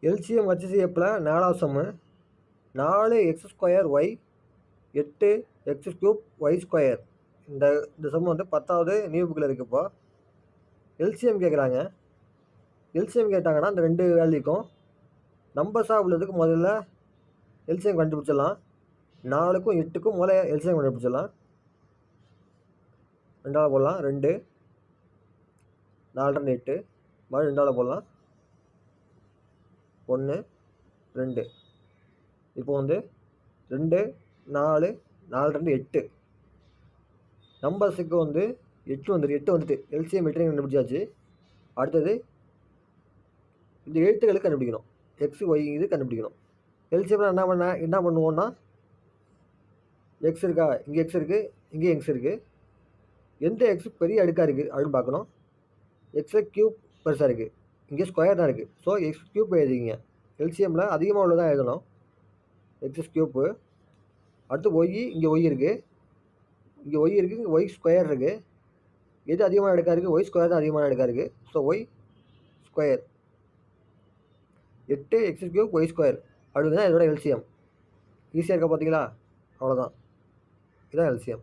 LCM HCFல 4வது சம்மு 4x² y 8x³ y². இந்த some வந்து 10வது நியூ புக்கில் இருக்குது. இப்போ எல்சிஎம் கேட்குறாங்க. எல்சிஎம் கேட்டாங்கன்னா அந்த 2 வேல்யூக்கும் நம்பர்ஸாக உள்ளதுக்கு முதல்ல எல்சிஎம் கண்டுபிடிச்சிடலாம். 4க்கும் 8க்கும் முதல்ல எல்சிஎம் கண்டுபிடிச்சிடலாம். 2ஆல் போடலாம். 2 4 8 மறுபடியும் 2ஆல் போடலாம். 1 2. இப்போ வந்து 2 4 4 2 8 நம்பர்ஸுக்கு வந்து 8 வந்துட்டு எல்சிஎம் 8 கண்டுபிடிச்சாச்சு. அடுத்தது இந்த எழுத்துக்களுக்கு கண்டுபிடிக்கணும். எக்ஸ் ஒய் இது கண்டுபிடிக்கணும். எல்சிஎம்ல என்ன பண்ணுவோம்னா எக்ஸ் இருக்கா, இங்கே எக்ஸ் இருக்குது, இங்கே எக்ஸ் இருக்குது, எந்த எக்ஸ் பெரிய அடுக்காக இருக்குது அப்படின்னு பார்க்கணும். x³ பெருசாக இருக்குது, இங்கே ஸ்கொயர் தான் இருக்குது. So x³ எழுதிக்கிங்க. எல்சிஎம்மில் அதிகமாக உள்ளதான் எழுதணும். x³. அடுத்து ஒய், இங்கே ஒய் இருக்குது, இங்கே ஒய் இருக்குது, இங்கே y² இருக்குது. எது அதிகமான அடுக்காக இருக்குது? y² தான் அதிகமான அடுக்காக இருக்குது. So y². 8x³ y² அப்படின்னா இதோட எல்சிஎம். ஈஸியாக இருக்கா பார்த்தீங்களா? அவ்வளோதான். இதுதான் எல்சிஎம்.